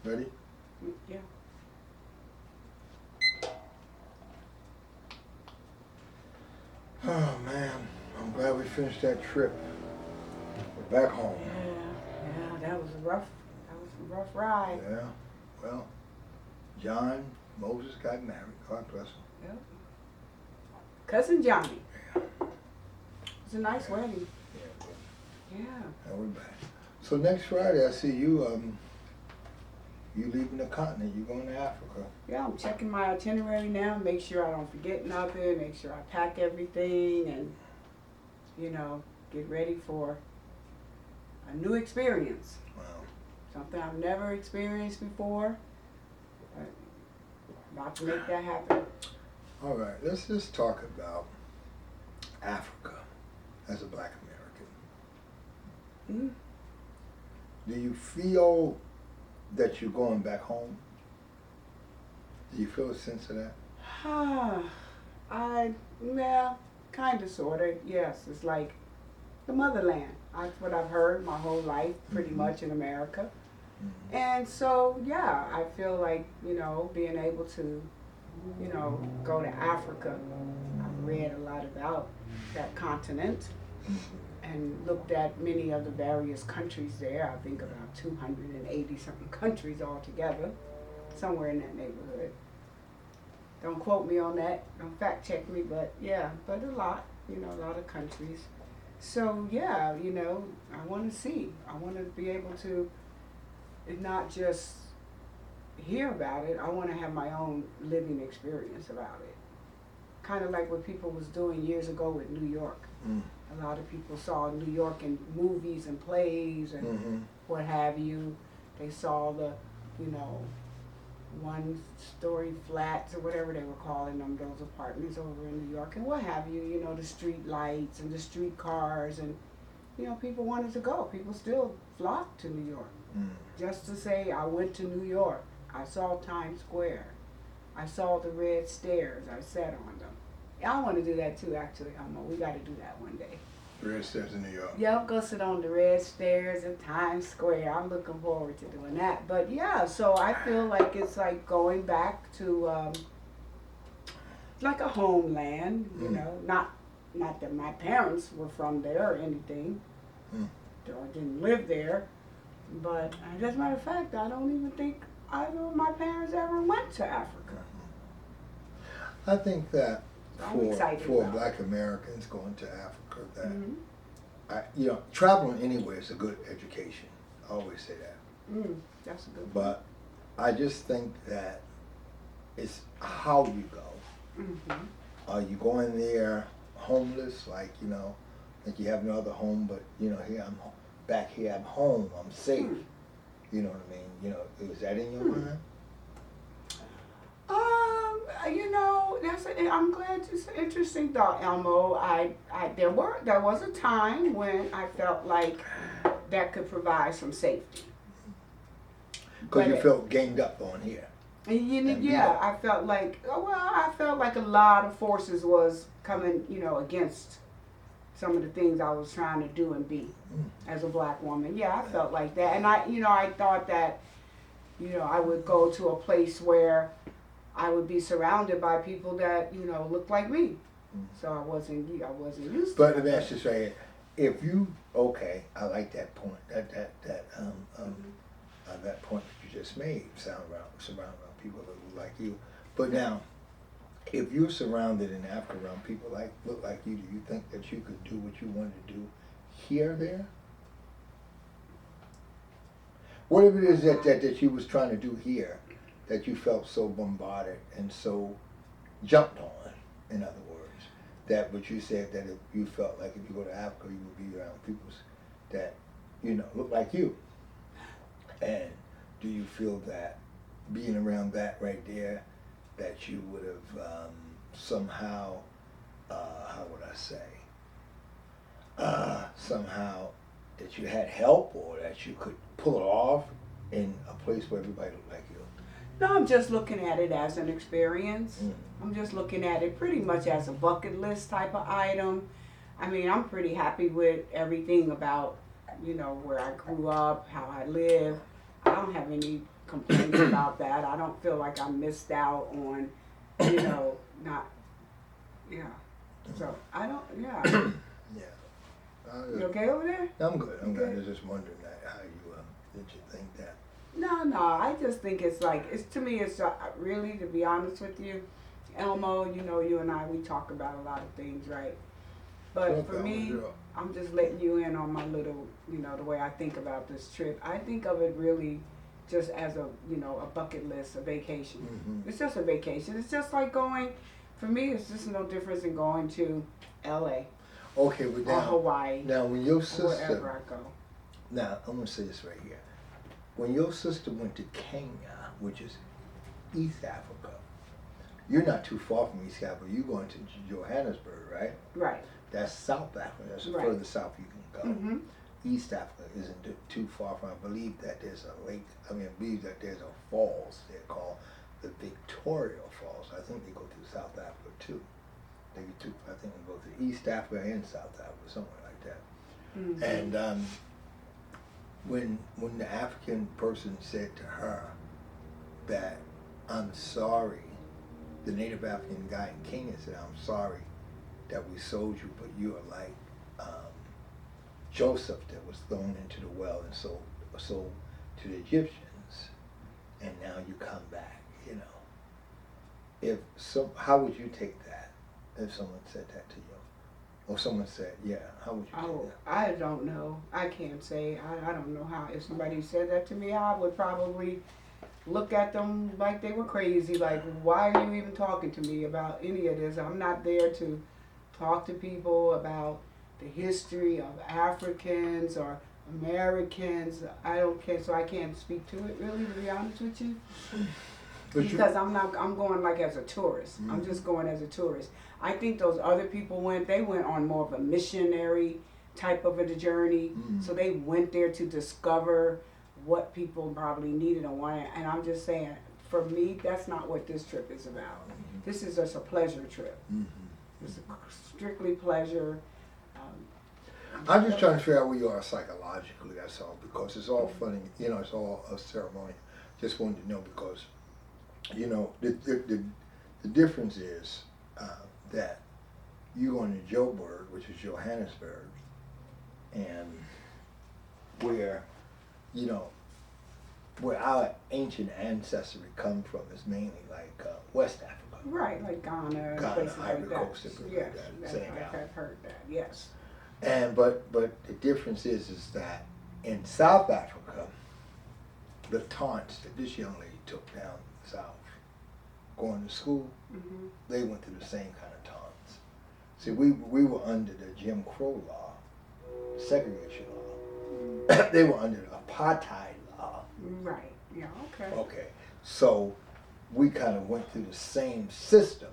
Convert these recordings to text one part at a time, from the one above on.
Ready? Yeah. Oh man, I'm glad we finished that trip. We're back home. Yeah, that was a rough ride. Yeah. Well, John Moses got married. God bless him. Yep. Cousin Johnny. Yeah. It was a nice wedding. Yeah. Yeah. And we're back. So next Friday, I see you. You leaving the continent. You going to Africa. Yeah, I'm checking my itinerary now, make sure I don't forget nothing, make sure I pack everything and, get ready for a new experience. Wow. Something I've never experienced before. About to make that happen. All right, let's just talk about Africa as a Black American. Mm. Do you feel that you're going back home? Do you feel a sense of that? Yeah, kind of, sort of, yes. It's like the motherland. That's what I've heard my whole life, pretty much in America. Mm-hmm. And so, yeah, I feel like, being able to, go to Africa. I've read a lot about that continent and looked at many of the various countries there. I think about 280 something countries altogether, somewhere in that neighborhood. Don't quote me on that, don't fact check me, but yeah, but a lot of countries. So yeah, I want to see. I want to be able to not just hear about it, I want to have my own living experience about it. Kind of like what people was doing years ago with New York. Mm. A lot of people saw New York in movies and plays and what have you. They saw the, one-story flats or whatever they were calling them, those apartments over in New York and what have you, the street lights and the street cars and, people wanted to go. People still flocked to New York. Just to say, I went to New York. I saw Times Square. I saw the red stairs. I sat on them. I want to do that too, actually, Elmo. We got to do that one day. Red stairs in New York. Yeah, I'll go sit on the red stairs in Times Square. I'm looking forward to doing that. But yeah, so I feel like it's like going back to like a homeland, not that my parents were from there or anything. I didn't live there. But as a matter of fact, I don't even think either of my parents ever went to Africa. I think that for about Black Americans going to Africa, that traveling anywhere is a good education. I always say that. That's a good one. But I just think that it's how you go. Are you going there homeless, like you have no other home, but here I'm back here, I'm home, I'm safe. You know what I mean? Is that in your mind? I'm glad it's an interesting thought, Elmo. There was a time when I felt like that could provide some safety. Because you felt ganged up on here. I felt like a lot of forces was coming, against some of the things I was trying to do and be as a Black woman. Yeah, I felt like that, and I thought that, I would go to a place where I would be surrounded by people that looked like me. So I wasn't used to. But let me ask you this right here: if you I like that point. That point that you just made. Surrounded around people that look like you. But now, if you're surrounded in Africa around people look like you, do you think that you could do what you wanted to do here, there? Whatever it is that you was trying to do here, that you felt so bombarded and so jumped on, in other words, that what you said that if you felt like if you go to Africa, you would be around people that, look like you. And do you feel that being around that right there, that you would have somehow, how would I say, somehow that you had help or that you could pull it off in a place where everybody looked like you? No, I'm just looking at it as an experience. I'm just looking at it pretty much as a bucket list type of item. I mean, I'm pretty happy with everything about, where I grew up, how I live. I don't have any complaints about that. I don't feel like I missed out on, you know, not, yeah. So I don't, yeah. Yeah. You okay over there? I'm good. I'm good. Okay. I was just wondering that how you did you think that? No. I just think it's like it's to me. It's really, to be honest with you, Elmo. You know, you and I we talk about a lot of things, right? But Sure, for Thelma, me, sure. I'm just letting you in on my little, you know, the way I think about this trip. I think of it really just as a, you know, a bucket list, a vacation. Mm-hmm. It's just a vacation. It's just like going. For me, it's just no difference in going to L.A. Okay, but or now, Hawaii now when your or wherever sister, I go. now I'm gonna say this right here. When your sister went to Kenya, which is East Africa, you're not too far from East Africa. You're going to Johannesburg, right? Right. That's South Africa. That's the Right. furthest south you can go. Mm-hmm. East Africa isn't too far from. I believe that there's a lake. I believe that there's a falls. They're called the Victoria Falls. I think they go through South Africa too. They get to, I think they go through East Africa and South Africa, somewhere like that. Mm-hmm. And when the African person said to her that I'm sorry, the native African guy in Kenya said, I'm sorry that we sold you, but you are like Joseph that was thrown into the well and sold to the Egyptians, and now you come back, you know. If so, how would you take that if someone said that to you? Or someone said, yeah, how would you take that? I don't know. I can't say. I don't know how. If somebody said that to me, I would probably look at them like they were crazy. Like, why are you even talking to me about any of this? I'm not there to talk to people about the history of Africans or Americans. I don't care, so I can't speak to it really, to be honest with you. Because I'm going like as a tourist. Mm-hmm. I'm just going as a tourist. I think those other people they went on more of a missionary type of a journey. Mm-hmm. So they went there to discover what people probably needed and wanted. And I'm just saying, for me, that's not what this trip is about. Mm-hmm. This is just a pleasure trip. Mm-hmm. It's strictly pleasure. I'm just trying to figure out where you are psychologically, that's all, because it's all funny, you know, it's all a ceremony. Just wanted to know because, you know, the difference is that you're going to Joburg, which is Johannesburg, and where, you know, where our ancient ancestry come from is mainly like West Africa. Right, like Ghana, places Ivory like that. Coast, and places Yes, like that, I've Senegal. heard that. Yes. And but the difference is that in South Africa, the taunts that this young lady took down south, going to school, Mm-hmm. they went through the same kind of taunts. See, we were under the Jim Crow law, segregation law. Mm-hmm. They were under the apartheid law. Right. Yeah. Okay. Okay, so we kind of went through the same system.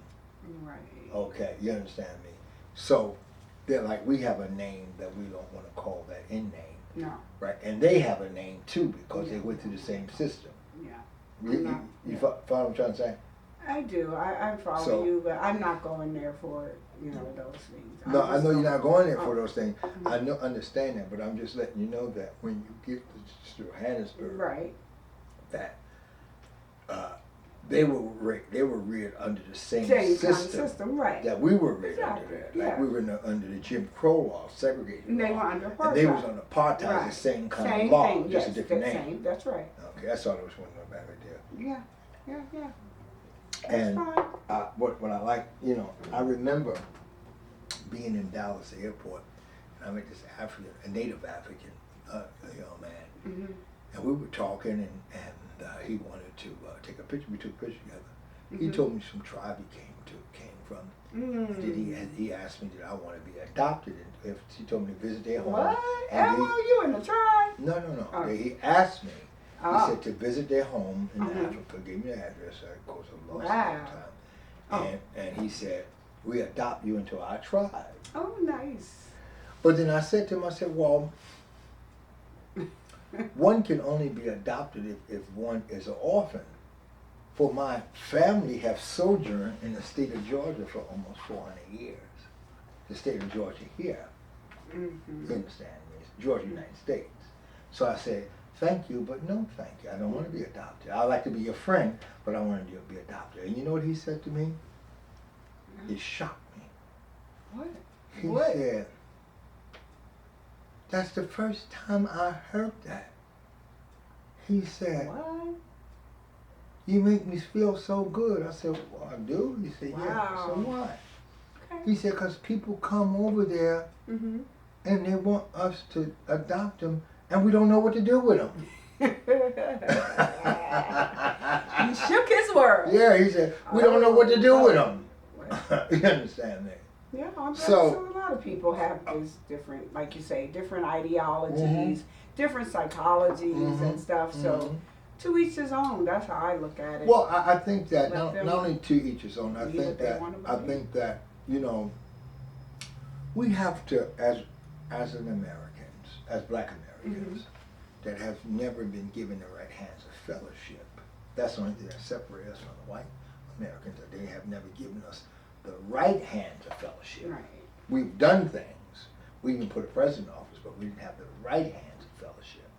Right. Okay, you understand me? So they're like, we have a name that we don't want to call that in name. No. Right, and they have a name too because they Yeah. went through the same system. Yeah. You Yeah. follow what I'm trying to say? I do. I follow So- you, but I'm not going there for those things. No, I know you're not going there for Oh. those things. Mhm. I know, understand that, but I'm just letting you know that when you get to Johannesburg, Right. that they were reared under the same Same kind of system system. Right. that we were reared Exactly, under. Like yeah. we were under the Jim Crow law, segregated And they law. were under apartheid. And they was on apartheid, Right. the same kind Same of law, thing. just Yes. a different that name. Same. That's right. Okay, that's all I was wondering about right there. Yeah. Yeah. Yeah. That's And fine. what I like, you know, I remember being in Dallas airport, and I met this a native African young man, Mm-hmm. and we were talking, and he wanted to take a picture. We took a picture together. He Mhm. told me some tribe he came from. He asked me did I want to be adopted, and if he told me to visit their home. What? And Elmo, you in the tribe? No. Oh. He asked me. He Oh. said to visit their home in Mhm. Africa. Gave me the address. Of course, I lost it Wow. at the time. Oh. And he said, we adopt you into our tribe. Oh, nice. But then I said to him, I said, well, one can only be adopted if one is an orphan. For my family have sojourned in the state of Georgia for almost 400 years. The state of Georgia here, Mm-hmm. you understand me? It's Georgia, United States. So I said, thank you, but no thank you. I don't want to be adopted. I'd like to be your friend, but I want to be adopted. And you know what he said to me? It shocked me. What? He What? said, that's the first time I heard that. He said, What? you make me feel so good. I said, well, I do? He said, yeah. I said, Wow. why? Okay. He said, because people come over there Mm-hmm. and they want us to adopt them, and we don't know what to do with them. He shook his word. Yeah, he said, we don't know what to do with them. What? You understand me? Yeah, I'm So- sure a lot of people have this different, like you say, different ideologies, different psychologies and stuff. So, to each his own. That's how I look at it. Well, I think that Let not them only to each his own. I believe think what they that want about you know, we have to, as an Americans, as Black Americans, that have never been given the right hands of fellowship. That's the only thing that separates us from the white Americans. That they have never given us the right hands of fellowship. Right. We've done things. We even put a president in office, but we didn't have the right hands of fellowship.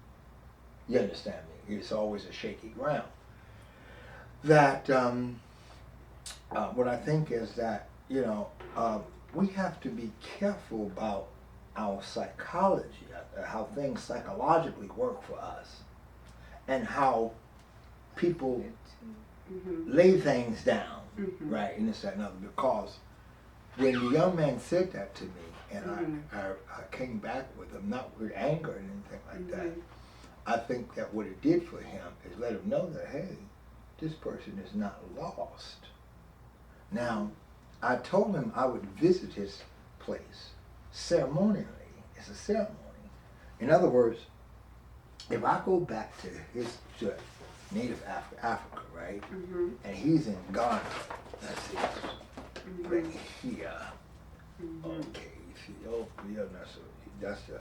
You understand me? It's always a shaky ground. That what I think is that, you know, we have to be careful about our psychology, how things psychologically work for us, and how people lay things down, right, and this, that, and other. Because when the young man said that to me, and I came back with him, not with anger or anything like that, I think that what it did for him is let him know that, hey, this person is not lost. Now, I told him I would visit his place ceremonially. It's a ceremony. In other words, if I go back to his native Africa, right, and he's in Ghana, that's it, right here. Okay, Ethiopia, that's the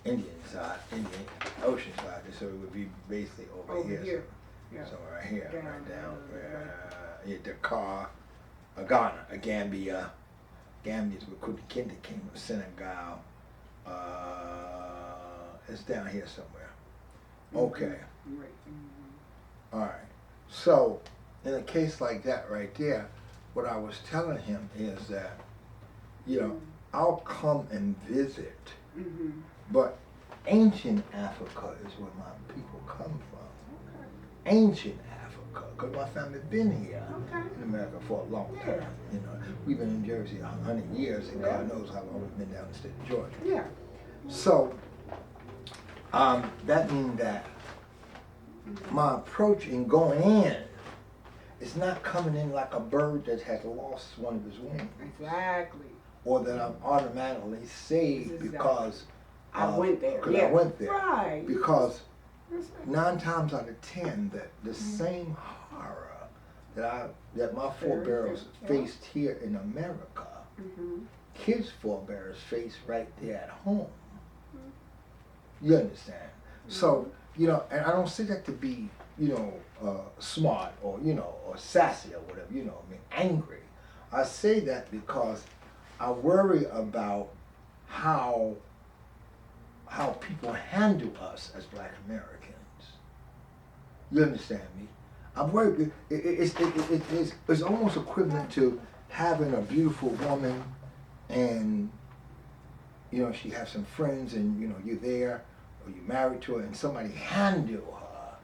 Indian side, Indian Ocean side, so it would be basically over here. So right here, right down, Dakar, Ghana, Gambia. Gambia's where Kendi came from, Senegal. It's down here somewhere. Okay. All right. So, in a case like that right there, what I was telling him is that, you know, I'll come and visit, but ancient Africa is where my people come from. Ancient Africa, because my family been here in America for a long time. You know, we've been in Jersey 100 years, and God knows how long we've been down in the state of Georgia. Yeah. So, that means that my approach in going in is not coming in like a bird that has lost one of his wings. Exactly. Or that I'm automatically saved because I went there. I went there. Right. Because 9 times out of 10, that the same horror that my forebears faced here in America, his forebears faced right there at home. You understand? So, you know, and I don't say that to be, you know, smart or, you know, or sassy or whatever, you know, I mean, angry. I say that because I worry about how people handle us as Black Americans. You understand me? I'm worried. It's almost equivalent to having a beautiful woman, and you know she has some friends, and you know you're there, or you're married to her, and somebody handle her.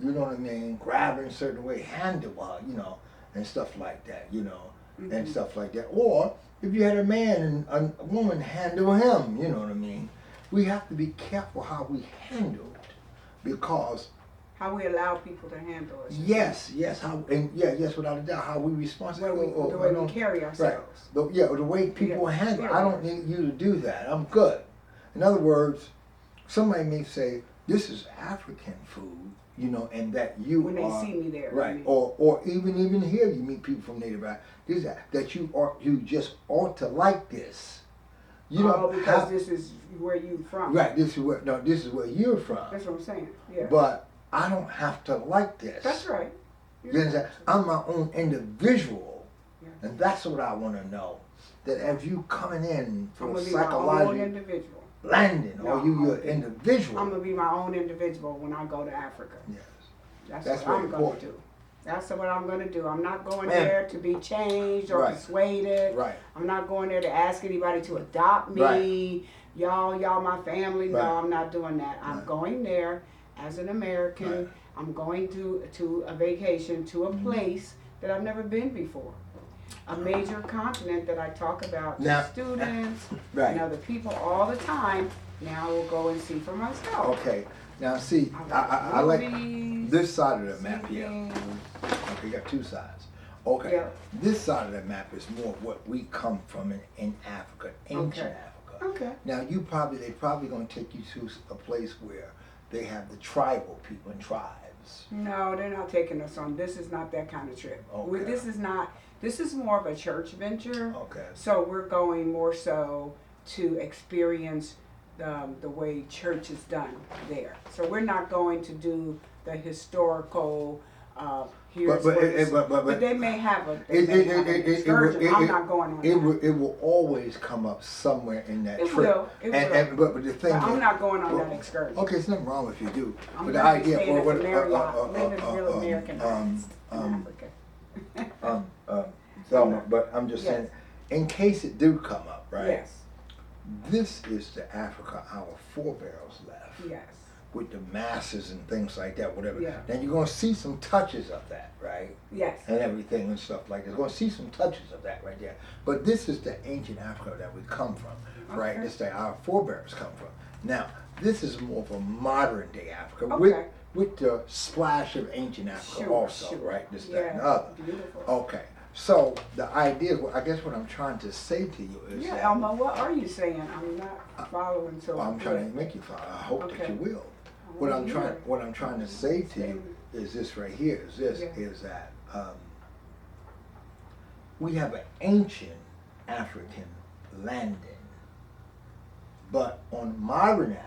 You know what I mean? Grab her in a certain way, handle her, you know, and stuff like that, you know, and stuff like that. Or if you had a man and a woman handle him, you know what I mean? We have to be careful how we handle it, because how we allow people to handle us. yes, without a doubt, how we respond. The way we carry ourselves. Right. The way people handle. I don't need you to do that. I'm good. In other words, somebody may say, "This is African food," you know, and that you when they see me there, right? Or even here, you meet people from Native America. That you just ought to like this. You know, because this is where you from. Right. This is where you're from. That's what I'm saying. Yeah. But I don't have to like this. That's right. You understand? I'm my own individual, and that's what I want to know. That as you coming in for I'm psychological, individual. landing, No, or you're I'm individual. gonna be my own individual when I go to Africa. Yes. That's what I'm gonna important. do. That's what I'm gonna do. I'm not going Man. there to be changed or Right. persuaded. Right. I'm not going there to ask anybody to adopt me. Right. Y'all my family. Right. No, I'm not doing that. I'm Right. going there as an American. Right. I'm going to a vacation to a place that I've never been before. A major continent that I talk about to Now- students Right. and other people all the time. Now I will go and see for myself. Okay. Now see, I like this side of the map here. Okay, you got two sides. Okay. Yeah. This side of the map is more what we come from in Africa, ancient Okay. Africa. Okay. Now they probably gonna take you to a place where they have the tribal people and tribes. No, they're not taking us on. This is not that kind of trip. Okay. This is more of a church venture. Okay. So we're going more so to experience the way church is done there. So we're not going to do the historical. Here's but they may have an excursion. I'm not going on that. It will always come up somewhere in that It trip. will. It will. But the thing But I'm is, not going on that excursion. okay, it's nothing wrong if you do. I'm But going the to idea, stay well, in Marriott, living real Americanized in Africa. Thelma, but I'm just Yes. saying, in case it do come up, right? Yes. This is the Africa our forebears left. Yes. With the masses and things like that, whatever. Yeah. Now you're gonna see some touches of that, right? Yes. And everything and stuff like that. You're gonna see some touches of that right there. But this is the ancient Africa that we come from, right? Okay. This is that our forebears come from. Now, this is more of a modern day Africa Okay. with the splash of ancient Africa Sure, also, sure. right? This, that, and the Yeah. other. Beautiful. Okay. So the idea, I guess what I'm trying to say to you is Yeah, that Elmo, what are you saying? I'm not following. So well, I'm trying to make you follow. I hope that Okay. you will. I What wanna I'm hear trying, it. what I'm trying to say to you is this right here. Yeah. Is that we have an ancient African landing, but on modern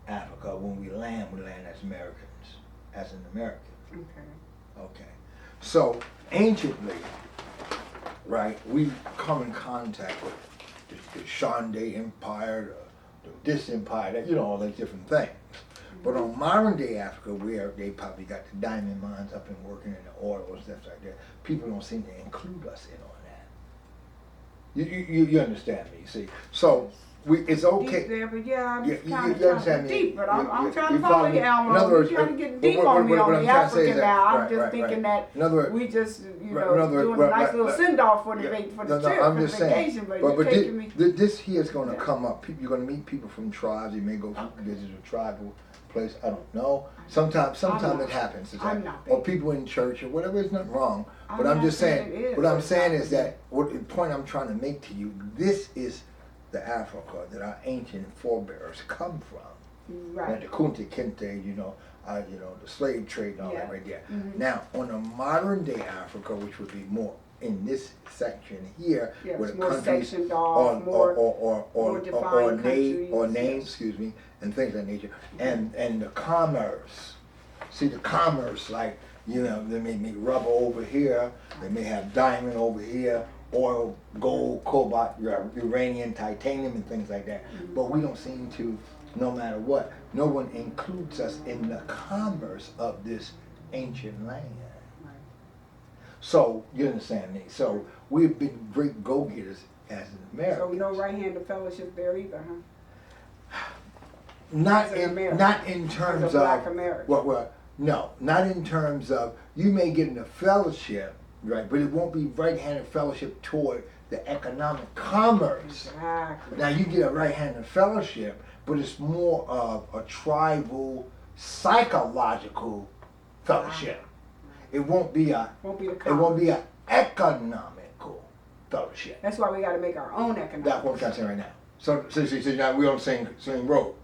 Africa, when we land as Americans, as an American. Okay. Okay. So anciently, right, we come in contact with the Shande Empire, this empire, that, you know, all those different things. But on modern day Africa, where they probably got the diamond mines up and working in the oil and stuff like that, people don't seem to include us in on that. You understand me? See, so it's okay. Deep there, but yeah, I'm You- just you- kind you of understand me? deep. But I'm You trying to follow follow you, me? Elmo. In other words, You're trying to get what- deep what- on me what on I'm the trying to say is African that- now. I'm right, just right, thinking right. that In other words, we just, in other words, doing a nice little but- send off for the yeah, for the no, trip, I'm for just the vacation. saying. But But you're taking me. this here is going to Yeah. come up. You're going to meet people from tribes. You may go Okay. visit a tribal place. I don't know. Sometimes not- it happens. I'm not Or there. people in church or whatever. There's nothing wrong. But I'm I'm not just saying saying. it is, What I'm but saying it's is not. that what the point I'm trying to make to you. This is the Africa that our ancient forebears come from. Like Right. the Kunta Kinte, the slave trade and all that Yeah. right there. Mhm. Now, on a modern day Africa, which would be more in this section here, Yeah, where it's the more countries sectioned off, more defined countries, or names, yes. excuse me, and things of that nature, and the commerce. See the commerce, like they may make rubber over here, they may have diamond over here, oil, gold, cobalt, uranium, titanium, and things like that. Mm-hmm. But we don't seem to, no matter what, no one includes us in the commerce of this ancient land. Right. So, you understand me? So, we've been great go-getters as an American. So no right-handed fellowship there either, huh? Not as an in American, not in terms as a black of American. no, not in terms of you may get in a fellowship, right? But it won't be right-handed fellowship toward the economic commerce. Exactly. Now you get a right-handed fellowship, but it's more of a tribal, psychological fellowship. It won't be a. Won't be the It won't be commerce. an economical fellowship. That's why we got to make our own economics. That's what I'm trying to say right now. So now we're on the same road.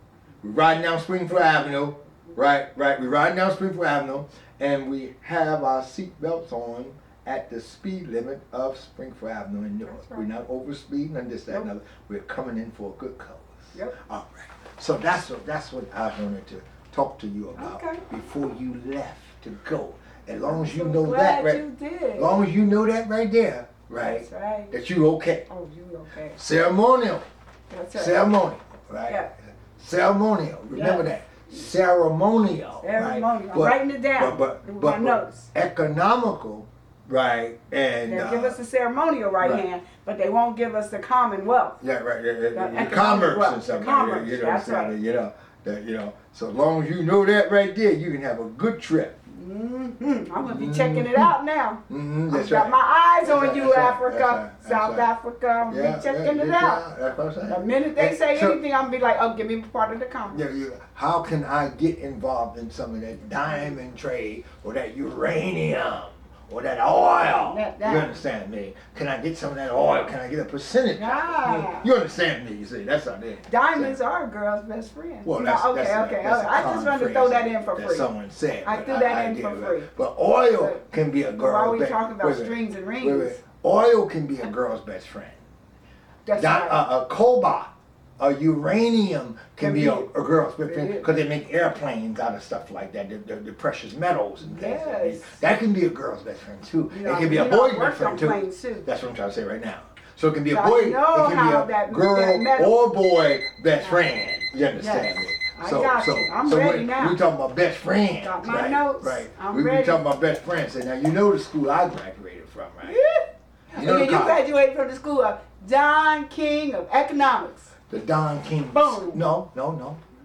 We're riding down Springfield Avenue, right? We're riding down Springfield Avenue, and we have our seat belts on at the speed limit of Springfield Avenue in Newark. That's right. We're not over speeding and this, that, and Nope. other. We're coming in for a good cause. Yep. All right. So that's what I wanted to talk to you about Okay. before you left to go. As long as you So know glad that, right? you did. As long as you know that right there, right? That's right. That you okay. Oh, you okay? Ceremonial. That's right. Ceremonial. right? Yeah. Ceremonial. Remember that. Ceremonial. Ceremonial. Right? I'm writing it down. But notes. Economical, right? And They'll give us the ceremonial right hand, but they won't give us the commonwealth. Yeah, right. The commerce commerce and something. Commerce, You know, that's right. You know. So as long as you know that right there, you can have a good trip. I'm gonna be checking it out now. That's I've got my eyes on you, Africa, that's South right. Africa. I'm gonna be checking it out. That's what I'm saying. The minute they say anything, I'm gonna be like, oh, give me part of the commerce. How can I get involved in some of that diamond trade or that uranium or that oil? You understand me? Can I get some of that oil? Can I get a percentage? Yeah. You understand me? You see, that's how they. Diamonds are a girl's best friend. Well, that's okay. I just wanted to throw that in for free. Someone said. I threw that in for free. But oil can be a girl's. Why are we talking about strings and rings? Oil can be a girl's best friend. That's right. A cobalt, a uranium can be a girl's best friend because they make airplanes out of stuff like that, the precious metals and things. Yes. That can be a girl's best friend too. You know, it can be a boy's best friend too. Too. That's what I'm trying to say right now. So it can be a So boy, it can be a girl or boy best friend. You understand me? I got you. I'm ready now. We talking about best friends. Got my right? notes. Right. I'm we ready. be talking about best friends. So now you know the school I graduated from, right? You know you graduated from the school of Don King of Economics. The Don King. Boom. No.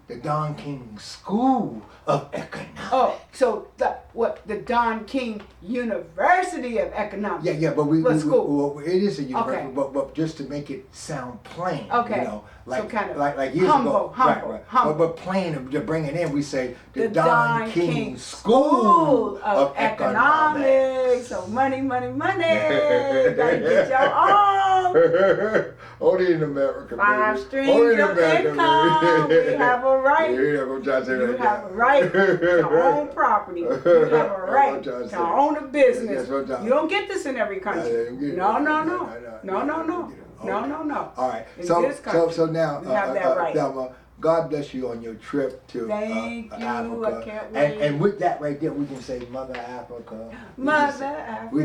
The Don King School of Economics. Oh, so the Don King University of Economics. Yeah, but school? It is a university, but just to make it sound plain. Okay. You know, like, so kind of like years humble, ago. Humble. But plain to bring it in, we say the Don King School of Economics. So money. Gotta get your own. Only in America, Five baby. streams Only in of America, income. baby. We have a right. Yeah, I'm trying to say You right have now. a right to own property. You have a right to own a business. You don't get this in every country. No. All right. In So this country, so now, you have that right. Thelma, God bless you on your trip to Thank you. Africa. I can't wait. And with that right there, we can say Mother Africa. Mother Africa.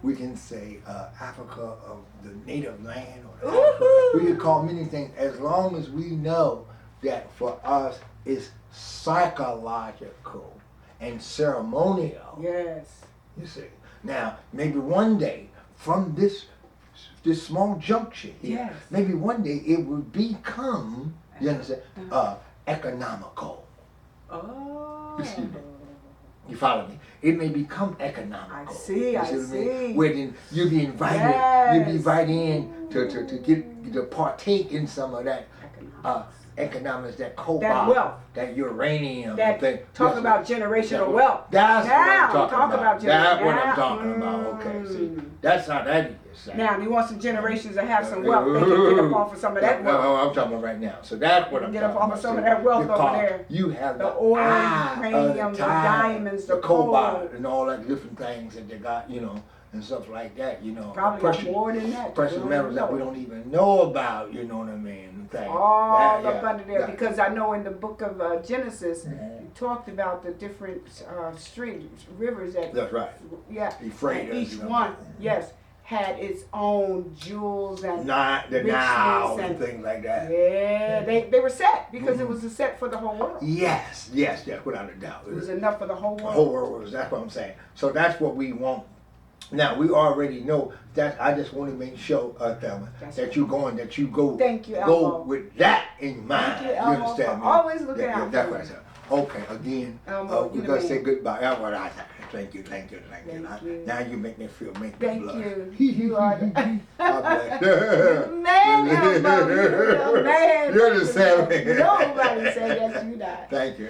We can say Africa of the native land. Or Ooh-hoo. we can call many things as long as we know that for us it's psychological and ceremonial. Yes. You see. Now, maybe one day from this small juncture here, Yes. maybe one day it will become, you understand, economical. Oh. You follow me? It may become economical. I see. What I mean? Where then you'll be invited, you'll be invited in to partake in some of that economics, that cobalt, that wealth, that uranium, that thing. Talk about generational wealth. That's what I'm talking talk about. That's what I'm talking about. Okay, see, that's how that is. Now, you want some generations to have some wealth. They can get up off of some of that wealth. No, I'm talking about right now. So that's what I'm talking about. Get up off of some of that wealth over there. You have the oil, uranium, the diamonds, the cobalt, and all that different things that they got, you know, and stuff like that, you know. Probably more than that. Precious metals that we don't even know about, you know what I mean? All up under there, because I know in the book of Genesis, you talked about the different streams, rivers that. That's right. Yeah. Euphrates, each one, yes, had its own jewels and the Nile and things like that. Yeah, they were set because it was a set for the whole world. Yes, without a doubt. It was enough for the whole world. The whole world was. That's what I'm saying. So that's what we want. Now we already know that. I just want to make sure, Thelma, that you go. Thank you, Elmo. Elmo. Go with that in mind. Thank you, Elmo, understand me? always looking out. That's what I said. Okay, again, Elmo, we're gonna say goodbye. Elmo, thank you. Now you make me feel blush. You. You are the man, Elmo. You're man. You're the same. Nobody say that you not. Thank you.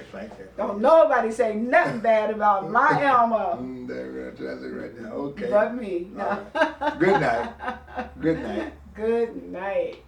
Don't nobody say nothing bad about my Elmo. That's it right now. Okay. But me. No. Right. Good night. Good night.